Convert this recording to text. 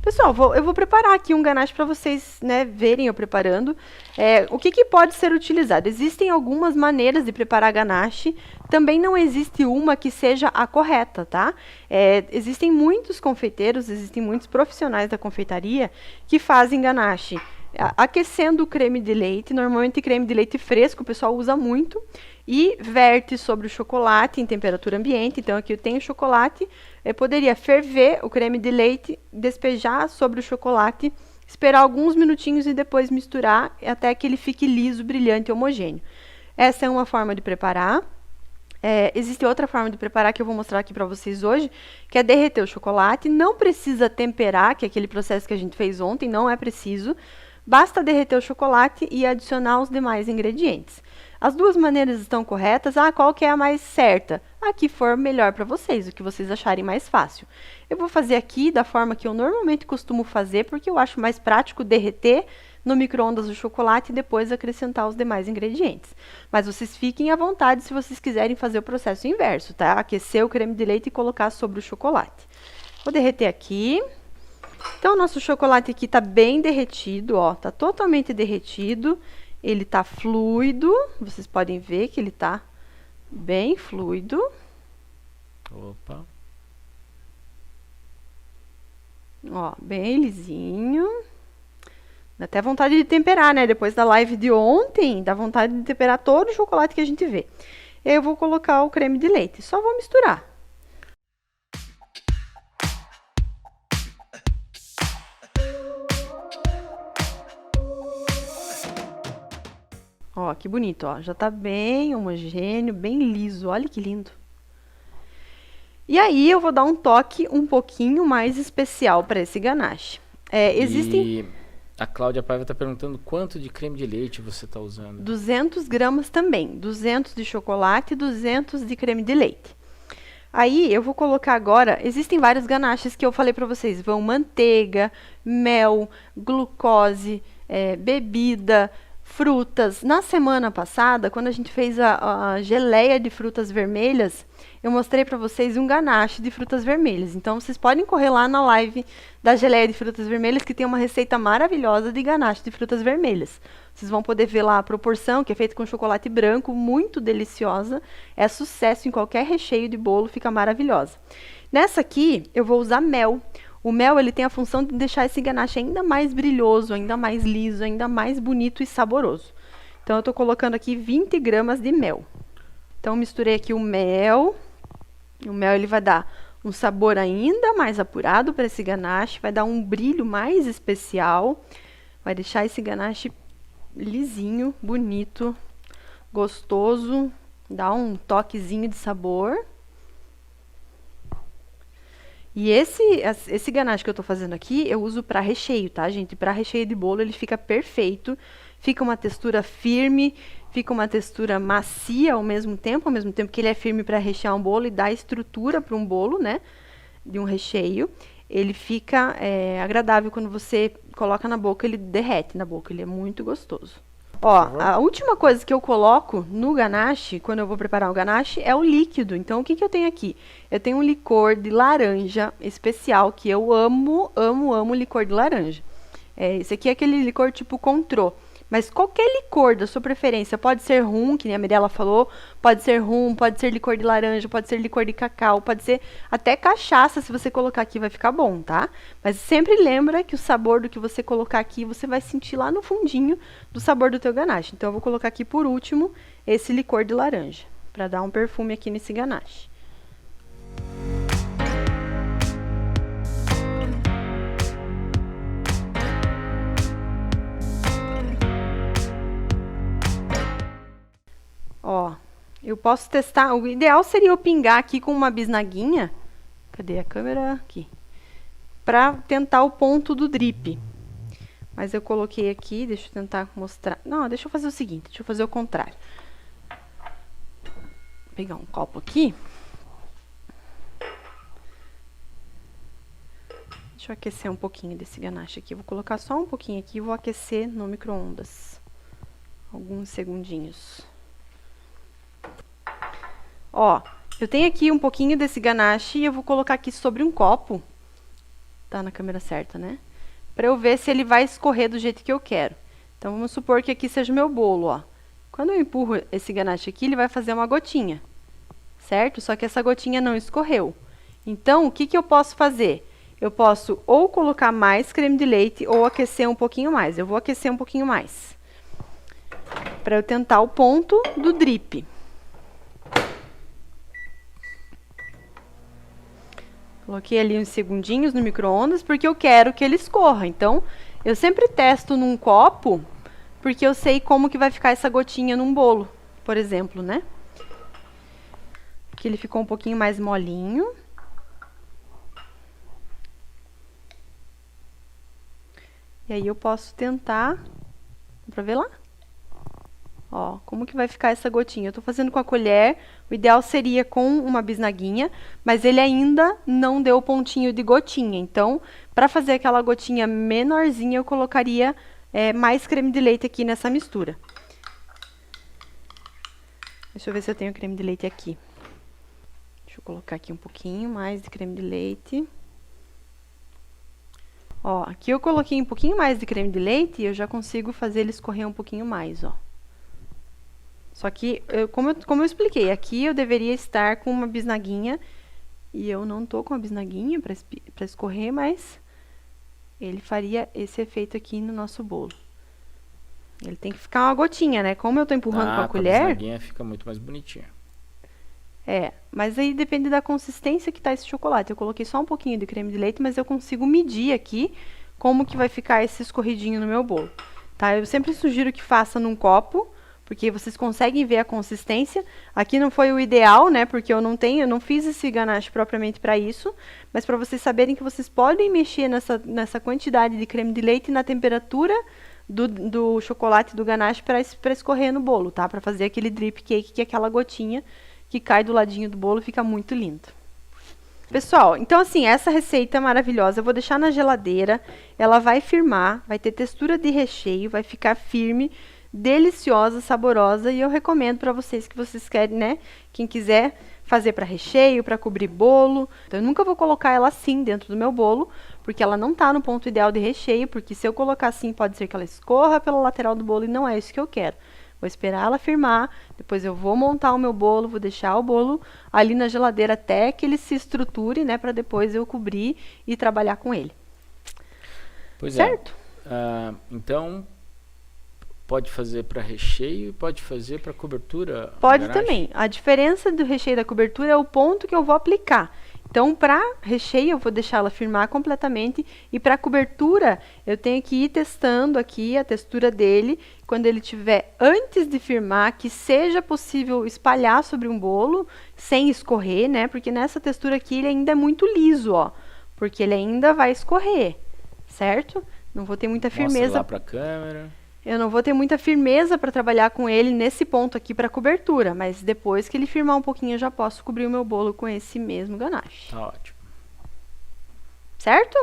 Pessoal, eu vou preparar aqui um ganache para vocês, né, verem eu preparando. O que, que pode ser utilizado? Existem algumas maneiras de preparar ganache. Também não existe uma que seja a correta, tá? Existem muitos confeiteiros, existem muitos profissionais da confeitaria que fazem ganache aquecendo o creme de leite. Normalmente creme de leite fresco o pessoal usa muito. E verte sobre o chocolate em temperatura ambiente. Então aqui eu tenho chocolate, eu poderia ferver o creme de leite, despejar sobre o chocolate, esperar alguns minutinhos e depois misturar até que ele fique liso, brilhante e homogêneo. Essa é uma forma de preparar. Existe outra forma de preparar que eu vou mostrar aqui para vocês hoje, que é derreter o chocolate. Não precisa temperar, que é aquele processo que a gente fez ontem, não é preciso. Basta derreter o chocolate e adicionar os demais ingredientes. As duas maneiras estão corretas. Qual que é a mais certa? A que for melhor para vocês, o que vocês acharem mais fácil. Eu vou fazer aqui da forma que eu normalmente costumo fazer, porque eu acho mais prático derreter no micro-ondas o chocolate e depois acrescentar os demais ingredientes. Mas vocês fiquem à vontade se vocês quiserem fazer o processo inverso, tá? Aquecer o creme de leite e colocar sobre o chocolate. Vou derreter aqui. Então, o nosso chocolate aqui está bem derretido, ó, tá totalmente derretido. Ele está fluido, vocês podem ver que ele está bem fluido. Opa. Ó, bem lisinho. Dá até vontade de temperar, né? Depois da live de ontem, dá vontade de temperar todo o chocolate que a gente vê. E aí eu vou colocar o creme de leite, só vou misturar. Ó, que bonito, ó. Já tá bem homogêneo, bem liso. Olha que lindo. E aí eu vou dar um toque um pouquinho mais especial para esse ganache. E a Cláudia Paiva está perguntando quanto de creme de leite você está usando. 200 gramas também. 200 de chocolate e 200 de creme de leite. Aí eu vou colocar agora, existem vários ganaches que eu falei para vocês. Vão manteiga, mel, glucose, bebida, frutas. Na semana passada, quando a gente fez a geleia de frutas vermelhas, eu mostrei para vocês um ganache de frutas vermelhas. Então, vocês podem correr lá na live da geleia de frutas vermelhas, que tem uma receita maravilhosa de ganache de frutas vermelhas. Vocês vão poder ver lá a proporção, que é feita com chocolate branco, muito deliciosa. É sucesso em qualquer recheio de bolo, fica maravilhosa. Nessa aqui, eu vou usar mel. O mel ele tem a função de deixar esse ganache ainda mais brilhoso, ainda mais liso, ainda mais bonito e saboroso. Então, eu estou colocando aqui 20 gramas de mel. Então, misturei aqui o mel. O mel ele vai dar um sabor ainda mais apurado para esse ganache, vai dar um brilho mais especial, vai deixar esse ganache lisinho, bonito, gostoso, dá um toquezinho de sabor. E esse ganache que eu estou fazendo aqui, eu uso para recheio, tá, gente? Para recheio de bolo ele fica perfeito, fica uma textura firme, fica uma textura macia ao mesmo tempo que ele é firme para rechear um bolo e dá estrutura para um bolo, né, de um recheio. Ele fica agradável quando você coloca na boca, ele derrete na boca, ele é muito gostoso. Ó, a última coisa que eu coloco no ganache, quando eu vou preparar o ganache, é o líquido. Então, o que eu tenho aqui? Eu tenho um licor de laranja especial, que eu amo, amo, amo licor de laranja. Esse aqui é aquele licor tipo Contrô. Mas qualquer licor da sua preferência, pode ser rum, que nem a Mirella falou, pode ser rum, pode ser licor de laranja, pode ser licor de cacau, pode ser até cachaça, se você colocar aqui vai ficar bom, tá? Mas sempre lembra que o sabor do que você colocar aqui, você vai sentir lá no fundinho do sabor do teu ganache. Então eu vou colocar aqui por último esse licor de laranja, para dar um perfume aqui nesse ganache. Ó, eu posso testar, o ideal seria eu pingar aqui com uma bisnaguinha, cadê a câmera? Aqui, para tentar o ponto do drip. Mas eu coloquei aqui, deixa eu tentar mostrar, não, deixa eu fazer o seguinte, deixa eu fazer o contrário. Vou pegar um copo aqui. Deixa eu aquecer um pouquinho desse ganache aqui, vou colocar só um pouquinho aqui e vou aquecer no micro-ondas. Alguns segundinhos. Ó, eu tenho aqui um pouquinho desse ganache e eu vou colocar aqui sobre um copo, tá na câmera certa, né? Para eu ver se ele vai escorrer do jeito que eu quero. Então, vamos supor que aqui seja o meu bolo, ó. Quando eu empurro esse ganache aqui, ele vai fazer uma gotinha, certo? Só que essa gotinha não escorreu. Então, o que que eu posso fazer? Eu posso ou colocar mais creme de leite ou aquecer um pouquinho mais. Eu vou aquecer um pouquinho mais, para eu tentar o ponto do drip. Coloquei ali uns segundinhos no micro-ondas, porque eu quero que ele escorra. Então, eu sempre testo num copo, porque eu sei como que vai ficar essa gotinha num bolo, por exemplo, né? Aqui ele ficou um pouquinho mais molinho. E aí eu posso tentar... Dá pra ver lá? Ó, como que vai ficar essa gotinha? Eu tô fazendo com a colher, o ideal seria com uma bisnaguinha, mas ele ainda não deu o pontinho de gotinha. Então, para fazer aquela gotinha menorzinha, eu colocaria mais creme de leite aqui nessa mistura. Deixa eu ver se eu tenho creme de leite aqui. Deixa eu colocar aqui um pouquinho mais de creme de leite. Ó, aqui eu coloquei um pouquinho mais de creme de leite e eu já consigo fazer ele escorrer um pouquinho mais, ó. Só que, como eu expliquei, aqui eu deveria estar com uma bisnaguinha e eu não tô com a bisnaguinha para escorrer, mas ele faria esse efeito aqui no nosso bolo. Ele tem que ficar uma gotinha, né? Como eu tô empurrando com a colher... a bisnaguinha fica muito mais bonitinha. Mas aí depende da consistência que tá esse chocolate. Eu coloquei só um pouquinho de creme de leite, mas eu consigo medir aqui como que vai ficar esse escorridinho no meu bolo, tá? Eu sempre sugiro que faça num copo, porque vocês conseguem ver a consistência. Aqui não foi o ideal, né? Porque eu não fiz esse ganache propriamente para isso, mas para vocês saberem que vocês podem mexer nessa quantidade de creme de leite e na temperatura do chocolate do ganache para escorrer no bolo, tá? Para fazer aquele drip cake, que é aquela gotinha que cai do ladinho do bolo, fica muito lindo. Pessoal, então assim, essa receita maravilhosa, eu vou deixar na geladeira, ela vai firmar, vai ter textura de recheio, vai ficar firme, deliciosa, saborosa, e eu recomendo para vocês que vocês querem, né? Quem quiser fazer para recheio, para cobrir bolo. Então, eu nunca vou colocar ela assim dentro do meu bolo, porque ela não tá no ponto ideal de recheio, porque se eu colocar assim, pode ser que ela escorra pela lateral do bolo e não é isso que eu quero. Vou esperar ela firmar, depois eu vou montar o meu bolo, vou deixar o bolo ali na geladeira até que ele se estruture, né? Para depois eu cobrir e trabalhar com ele. Pois certo? Então... Pode fazer para recheio e pode fazer para cobertura? Pode também. A diferença do recheio e da cobertura é o ponto que eu vou aplicar. Então, para recheio, eu vou deixar ela firmar completamente. E para cobertura, eu tenho que ir testando aqui a textura dele. Quando ele tiver, antes de firmar, que seja possível espalhar sobre um bolo, sem escorrer, né? Porque nessa textura aqui, ele ainda é muito liso, ó. Porque ele ainda vai escorrer, certo? Não vou ter muita firmeza. Mostra lá para a câmera. Eu não vou ter muita firmeza para trabalhar com ele nesse ponto aqui para cobertura, mas depois que ele firmar um pouquinho, eu já posso cobrir o meu bolo com esse mesmo ganache. Tá ótimo. Certo?